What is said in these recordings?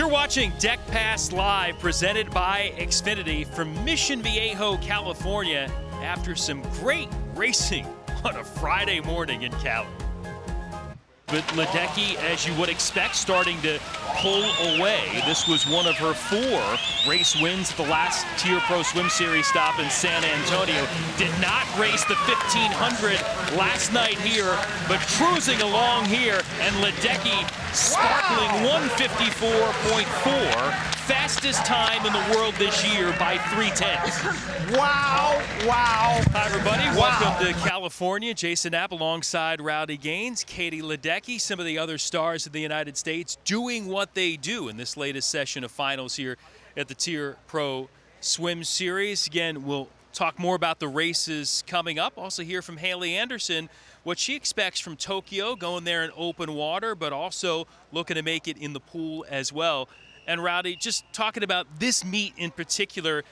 watching Deck Pass Live, presented by Xfinity from Mission Viejo, California, after some great racing on a Friday morning in Cali. But Ledecky, as you would expect, starting to pull away. This was one of her 4 race wins at the last Tier Pro Swim Series stop in San Antonio. Did not race the 1500 last night here, but cruising along here, and Ledecky sparkling 154.4, fastest time in the world this year by 3/10. Wow, wow. Hi, everybody. Welcome to California. Jason Knapp alongside Rowdy Gaines, Katie Ledecky, some of the other stars of the United States doing what they do in this latest session of finals here at the Tier Pro Swim Series. Again, we'll talk more about the races coming up. Also hear from Haley Anderson, what she expects from Tokyo, going there in open water, but also looking to make it in the pool as well. And Rowdy, just talking about this meet in particular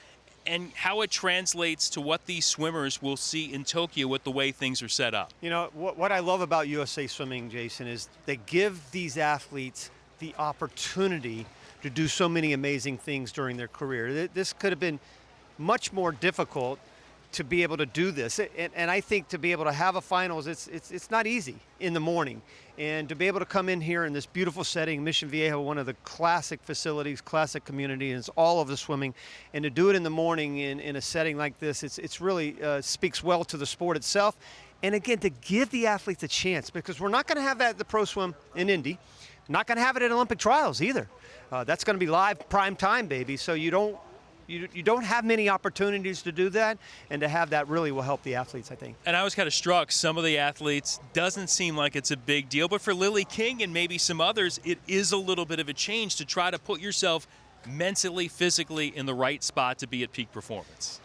and how it translates to what these swimmers will see in Tokyo with the way things are set up. You know, what I love about USA Swimming, Jason, is they give these athletes the opportunity to do so many amazing things during their career. This could have been much more difficult to be able to do this, and I think to be able to have a finals, it's not easy in the morning, and to be able to come in here in this beautiful setting, Mission Viejo, one of the classic facilities, classic community, and it's all of the swimming, and to do it in the morning in a setting like this, it's really speaks well to the sport itself, and again, to give the athletes a chance, because we're not going to have that at the Pro Swim in Indy, not going to have it at Olympic trials either. That's going to be live prime time, baby, so you don't have many opportunities to do that, and to have that really will help the athletes, I think. And I was kind of struck, some of the athletes, doesn't seem like it's a big deal, but for Lily King and maybe some others, it is a little bit of a change to try to put yourself mentally, physically in the right spot to be at peak performance.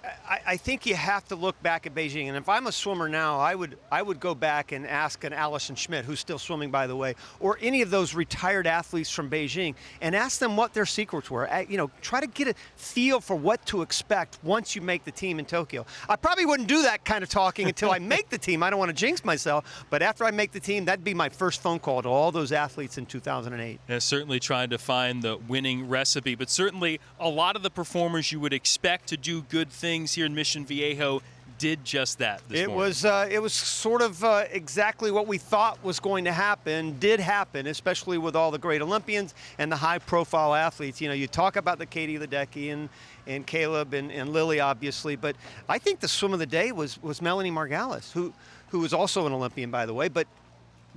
I think you have to look back at Beijing, and if I'm a swimmer now, I would go back and ask an Allison Schmidt, who's still swimming, by the way, or any of those retired athletes from Beijing, and ask them what their secrets were. You know, try to get a feel for what to expect once you make the team in Tokyo. I probably wouldn't do that kind of talking until I make the team. I don't want to jinx myself, but after I make the team, that'd be my first phone call to all those athletes in 2008. Yeah, certainly trying to find the winning recipe, but certainly a lot of the performers you would expect to do good things here in Mission Viejo did just that this morning. It was sort of exactly what we thought was going to happen, did happen, especially with all the great Olympians and the high-profile athletes. You know, you talk about the Katie Ledecky and Caleb and Lily, obviously, but I think the swim of the day was Melanie Margalis, who was also an Olympian, by the way, but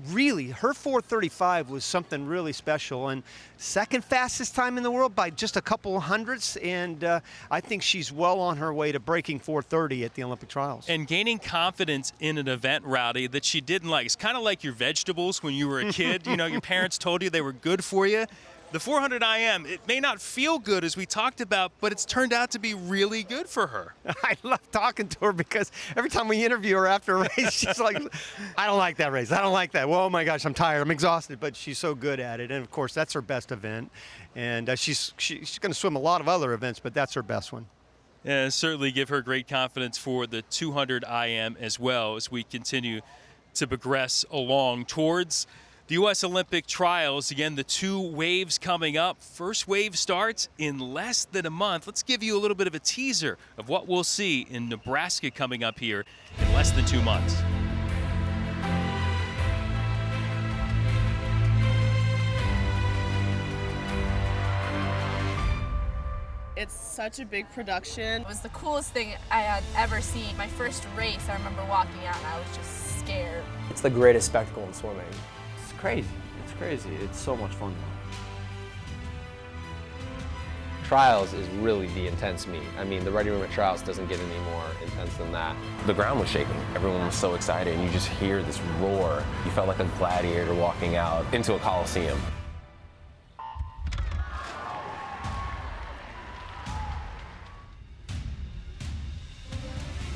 really, her 4:35 was something really special, and second fastest time in the world by just a couple of hundredths, and I think she's well on her way to breaking 4:30 at the Olympic trials. And gaining confidence in an event, Rowdy, that she didn't like. It's kind of like your vegetables when you were a kid. You know, your parents told you they were good for you. The 400 IM, it may not feel good as we talked about, but it's turned out to be really good for her. I love talking to her because every time we interview her after a race, she's like, I don't like that race. I don't like that. Well, oh my gosh, I'm tired. I'm exhausted, but she's so good at it. And of course, that's her best event. And she's going to swim a lot of other events, but that's her best one. Yeah, certainly give her great confidence for the 200 IM as well as we continue to progress along towards the U.S. Olympic trials. Again, the 2 waves coming up. First wave starts in less than a month. Let's give you a little bit of a teaser of what we'll see in Nebraska coming up here in less than 2 months. It's such a big production. It was the coolest thing I had ever seen. My first race, I remember walking out and I was just scared. It's the greatest spectacle in swimming. It's crazy. It's crazy. It's so much fun. Trials is really the intense meet. I mean, the ready room at trials doesn't get any more intense than that. The ground was shaking. Everyone was so excited, and you just hear this roar. You felt like a gladiator walking out into a coliseum.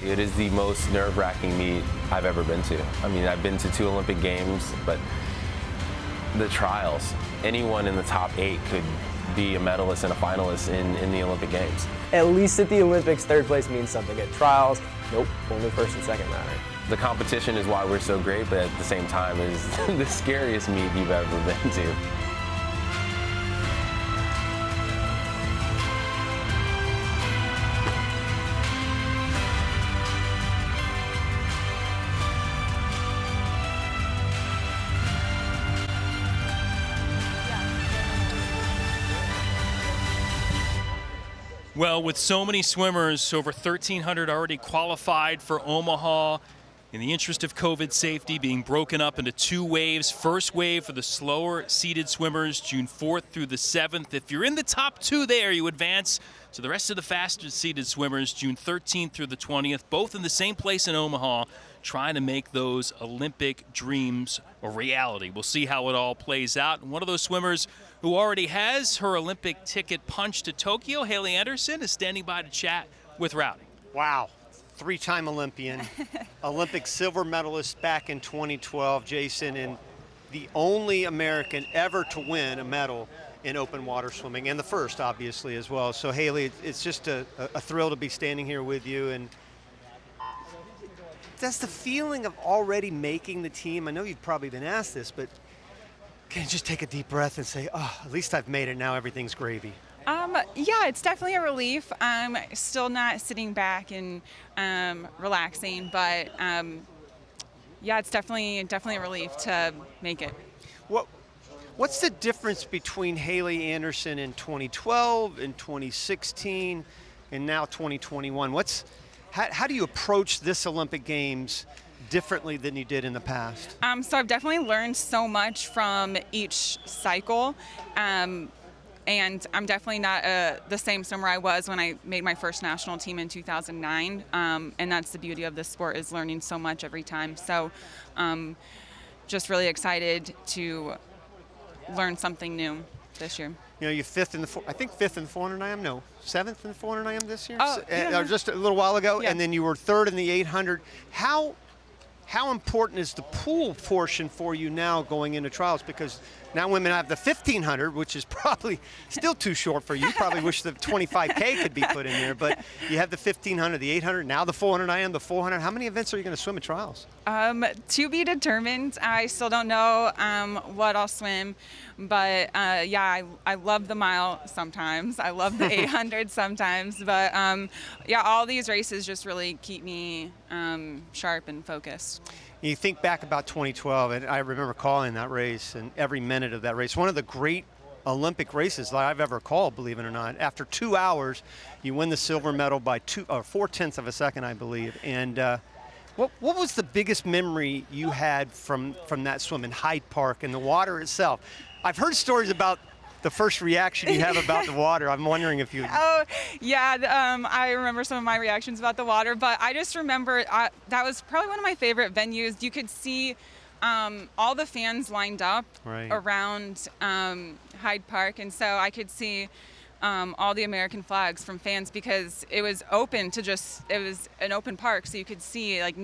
It is the most nerve-wracking meet I've ever been to. I mean, I've been to 2 Olympic Games, but the trials, anyone in the top 8 could be a medalist and a finalist in the Olympic Games. At least at the Olympics, 3rd place means something. At trials, nope, only 1st and 2nd matter. The competition is why we're so great, but at the same time is the scariest meet you've ever been to. Well, with so many swimmers, over 1,300 already qualified for Omaha, in the interest of COVID safety, being broken up into 2 waves. First wave for the slower seeded swimmers, June 4th through the 7th. If you're in the top 2 there, you advance to the rest of the faster seeded swimmers, June 13th through the 20th, both in the same place in Omaha, trying to make those Olympic dreams a reality. We'll see how it all plays out. And one of those swimmers who already has her Olympic ticket punched to Tokyo, Haley Anderson, is standing by to chat with Rowdy. Wow. 3-time Olympian, Olympic silver medalist back in 2012, Jason, and the only American ever to win a medal in open water swimming, and the first, obviously, as well. So, Haley, it's just a thrill to be standing here with you. And that's the feeling of already making the team. I know you've probably been asked this, but can you just take a deep breath and say, oh, at least I've made it, now everything's gravy? Yeah, it's definitely a relief. I'm still not sitting back and relaxing, but yeah, it's definitely a relief to make it. What's the difference between Haley Anderson in 2012 and 2016 and now 2021? How do you approach this Olympic Games differently than you did in the past? So I've definitely learned so much from each cycle. And I'm definitely not the same swimmer I was when I made my first national team in 2009. And that's the beauty of this sport, is learning so much every time. So just really excited to learn something new this year. You know, you're fifth in the 400 IM? No, 7th in the 400 IM this year? Oh, yeah. Just a little while ago, Yeah. and then you were 3rd in the 800. How important is the pool portion for you now going into trials? Because now women have the 1,500, which is probably still too short for you. You probably wish the 25K could be put in there, but you have the 1,500, the 800, now the 400 IM, the 400. How many events are you going to swim at trials? To be determined. I still don't know what I'll swim, but yeah, I love the mile sometimes. I love the 800 sometimes, but yeah, all these races just really keep me sharp and focused. You think back about 2012, and I remember calling that race and every minute of that race. One of the great Olympic races that I've ever called, believe it or not. After 2 hours, you win the silver medal by 4/10 of a second, I believe. And what was the biggest memory you had from that swim in Hyde Park and the water itself? I've heard stories about the first reaction you have about the water. I'm wondering if you... Oh, yeah, I remember some of my reactions about the water, but I just remember that was probably one of my favorite venues. You could see all the fans lined up around Hyde Park, and so I could see all the American flags from fans, because it was open to it was an open park, so you could see, like,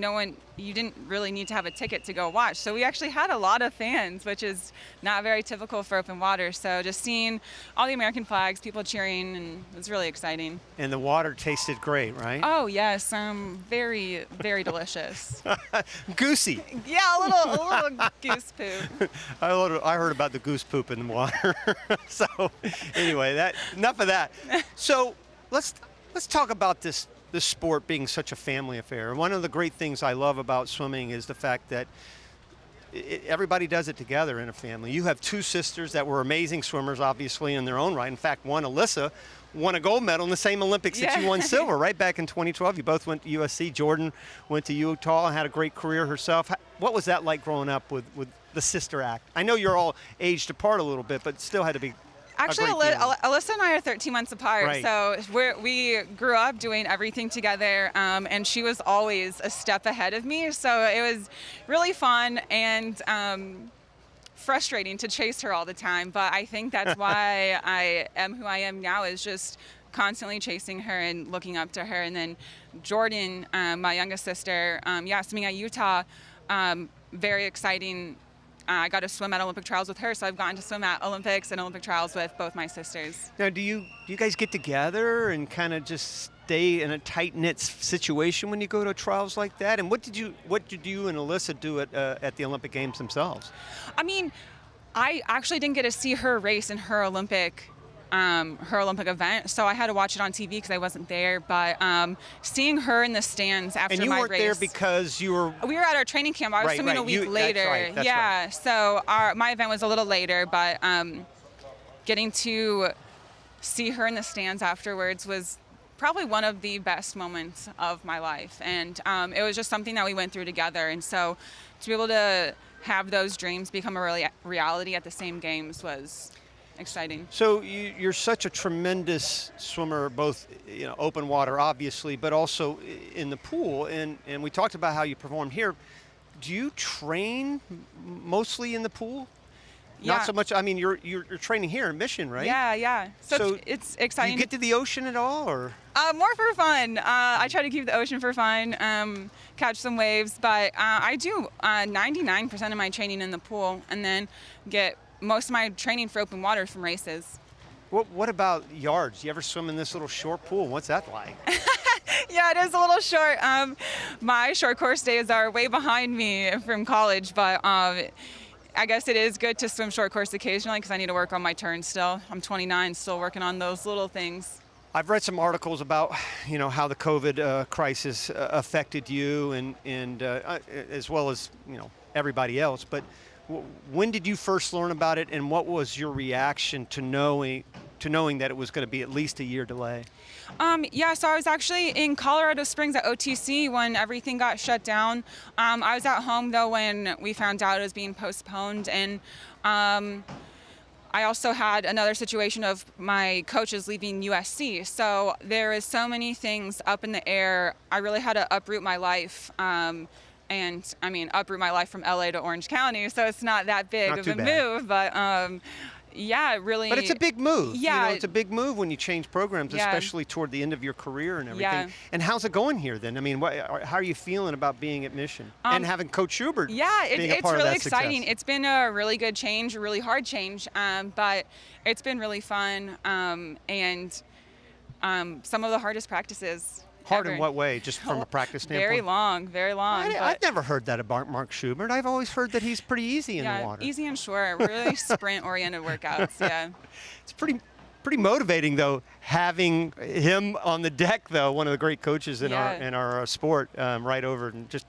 you didn't really need to have a ticket to go watch. So we actually had a lot of fans, which is not very typical for open water. So just seeing all the American flags, people cheering, and it was really exciting. And the water tasted great, right? Oh, yes, very, very delicious. Goosey. Yeah, a little goose poop. I heard about the goose poop in the water. So anyway, enough of that. So let's talk about this sport being such a family affair. One of the great things I love about swimming is the fact that everybody does it together in a family. You have 2 sisters that were amazing swimmers, obviously, in their own right. In fact, one, Alyssa, won a gold medal in the same Olympics that you won silver, right back in 2012. You both went to USC. Jordan went to Utah and had a great career herself. What was that like growing up with the sister act? I know you're all aged apart a little bit, but still had to be... Actually, Alyssa and I are 13 months apart, right. So we grew up doing everything together, and she was always a step ahead of me, so it was really fun and frustrating to chase her all the time, but I think that's why I am who I am now, is just constantly chasing her and looking up to her. And then Jordan, my youngest sister, swimming at Utah, very exciting. I got to swim at Olympic trials with her, so I've gotten to swim at Olympics and Olympic trials with both my sisters. Now, do you guys get together and kind of just stay in a tight-knit situation when you go to trials like that? And what did you and Alyssa do at the Olympic Games themselves? I mean, I actually didn't get to see her race in her Olympic event, so I had to watch it on TV because I wasn't there. But seeing her in the stands after my race. And you weren't there because you were... We were at our training camp. I was swimming a week later. That's right. So my event was a little later, but getting to see her in the stands afterwards was probably one of the best moments of my life. And it was just something that we went through together. And so to be able to have those dreams become a reality at the same games was exciting. So you're such a tremendous swimmer, both open water, obviously, but also in the pool. And we talked about how you performed here. Do you train mostly in the pool? Yeah. Not so much. I mean, you're training here in Mission, right? Yeah. So it's exciting. Do you get to the ocean at all, or? More for fun. I try to keep the ocean for fun, catch some waves, but I do 99% of my training in the pool, and then get most of my training for open water from races. What about yards? You ever swim in this little short pool? What's that like? Yeah, it is a little short. My short course days are way behind me from college, but I guess it is good to swim short course occasionally because I need to work on my turns still. I'm 29, still working on those little things. I've read some articles about, how the COVID crisis affected you and as well as, everybody else. But when did you first learn about it, and what was your reaction to knowing that it was going to be at least a year delay? So I was actually in Colorado Springs at OTC when everything got shut down. I was at home, though, when we found out it was being postponed. And I also had another situation of my coaches leaving USC. So there is so many things up in the air. I really had to uproot my life. Uproot my life from LA to Orange County. So it's not that big Not of too a bad. move. But really. But it's a big move. Yeah. It's a big move when you change programs, Yeah. especially toward the end of your career and everything. Yeah. And how's it going here then? I mean, how are you feeling about being at Mission and having Coach Schubert being a it's part of really that success? exciting. It's been a really good change, a really hard change, but it's been really fun and some of the hardest practices. Hard ever. in what way? Just from a practice standpoint? Very long. I've never heard that about Mark Schubert. I've always heard that he's pretty easy in the water. Easy and short, really sprint-oriented workouts, yeah. It's pretty motivating, though, having him on the deck, though, one of the great coaches in our sport, right over and just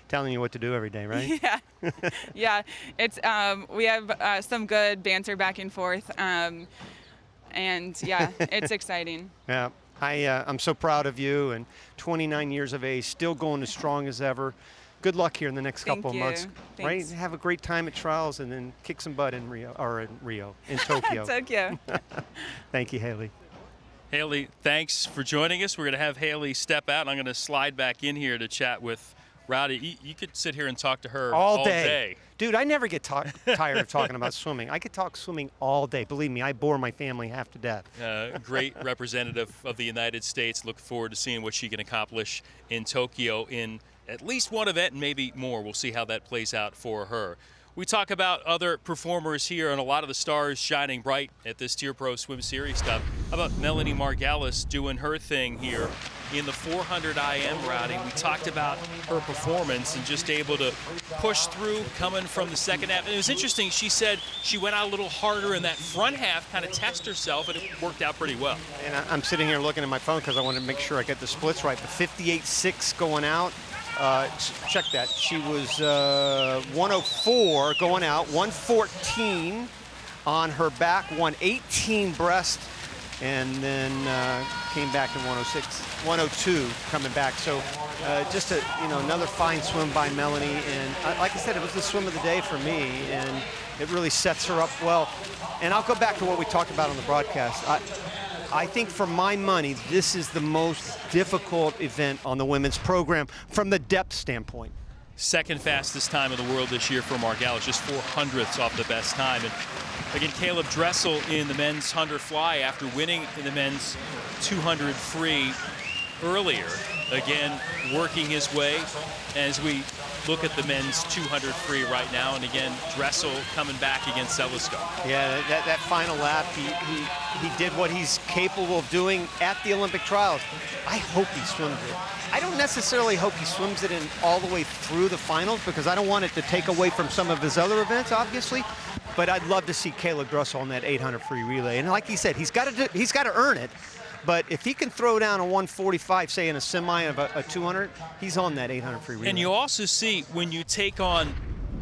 telling you what to do every day, right? Yeah. It's we have some good banter back and forth, and it's exciting. Yeah. I'm so proud of you, and 29 years of age, still going as strong as ever. Good luck here in the next couple of months. Thanks. Right? Have a great time at trials, and then kick some butt in Tokyo. Tokyo. Thank you, Haley. Haley, thanks for joining us. We're going to have Haley step out, and I'm going to slide back in here to chat with Rowdy. You could sit here and talk to her all day. Dude, I never get tired of talking about swimming. I could talk swimming all day. Believe me, I bore my family half to death. Great representative of the United States. Look forward to seeing what she can accomplish in Tokyo in at least one event and maybe more. We'll see how that plays out for her. We talk about other performers here and a lot of the stars shining bright at this Tier Pro Swim Series stuff. How about Melanie Margalis doing her thing here in the 400 IM, Rowdy? We talked about her performance and just able to push through coming from the second half. And it was interesting, she said she went out a little harder in that front half, kind of test herself, and it worked out pretty well. And I'm sitting here looking at my phone because I wanted to make sure I get the splits right. The 58.6 going out. Check that. She was 104 going out, 114 on her back, 118 breast, and then came back in 106, 102 coming back. So just another fine swim by Melanie. And like I said, it was the swim of the day for me, and it really sets her up well. And I'll go back to what we talked about on the broadcast. I think for my money, this is the most difficult event on the women's program from the depth standpoint. Second fastest time in the world this year for Margalis, just 400ths off the best time. And again, Caleb Dressel in the men's 100 fly after winning in the men's 200 free earlier. Again, working his way as we look at the men's 200 free right now. And again, Dressel coming back against Selisco. Yeah, that final lap, he did what he's capable of doing at the Olympic trials. I hope he swims it. I don't necessarily hope he swims it in all the way through the finals because I don't want it to take away from some of his other events, obviously. But I'd love to see Caleb Dressel on that 800 free relay. And like he said, he's got to earn it. But if he can throw down a 145, say in a semi of a 200, he's on that 800 free relay. And you also see when you take on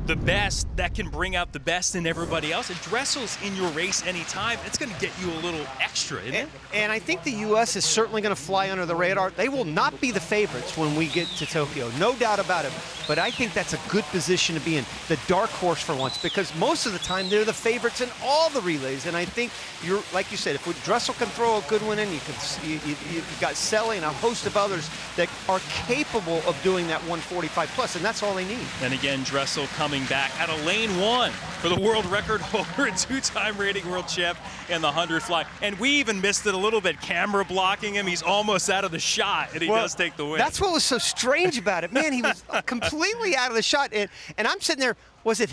the best that can bring out the best in everybody else. And Dressel's in your race anytime. It's going to get you a little extra, isn't it? And I think the U.S. is certainly going to fly under the radar. They will not be the favorites when we get to Tokyo, no doubt about it. But I think that's a good position to be in, the dark horse for once, because most of the time they're the favorites in all the relays. And I think you're, like you said, if Dressel can throw a good one in, you've got Selly and a host of others that are capable of doing that 145 plus, and that's all they need. And again, Dressel coming back out of lane 1 for the world record holder, 2-time rating world champ in the 100 fly. And we even missed it a little bit, camera blocking him. He's almost out of the shot, and he does take the win. That's what was so strange about it. Man, he was completely out of the shot. And I'm sitting there, was it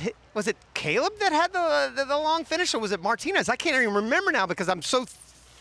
Caleb that had the long finish, or was it Martinez? I can't even remember now because I'm so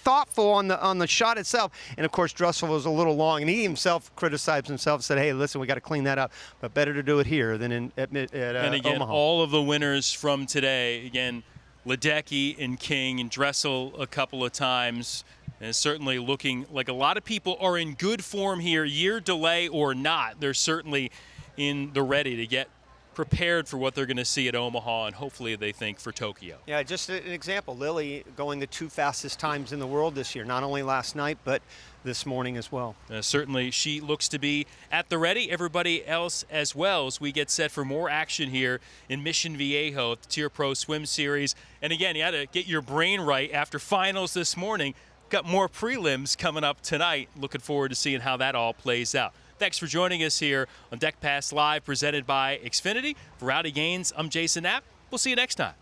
thoughtful on the shot itself. And of course Dressel was a little long, and he himself criticized himself, said, hey, listen, we got to clean that up, but better to do it here than at and again, Omaha. all of the winners from today, again, Ledecky and King and Dressel a couple of times, and certainly looking like a lot of people are in good form here, year delay or not. They're certainly in the ready to get prepared for what they're going to see at Omaha, and hopefully they think for Tokyo. Yeah, just an example. Lily going the 2 fastest times in the world this year, not only last night, but this morning as well. Certainly she looks to be at the ready. Everybody else as well, as we get set for more action here in Mission Viejo at the Tier Pro Swim Series. And again, you had to get your brain right after finals this morning. Got more prelims coming up tonight. Looking forward to seeing how that all plays out. Thanks for joining us here on Deck Pass Live, presented by Xfinity. For Rowdy Gaines, I'm Jason Knapp. We'll see you next time.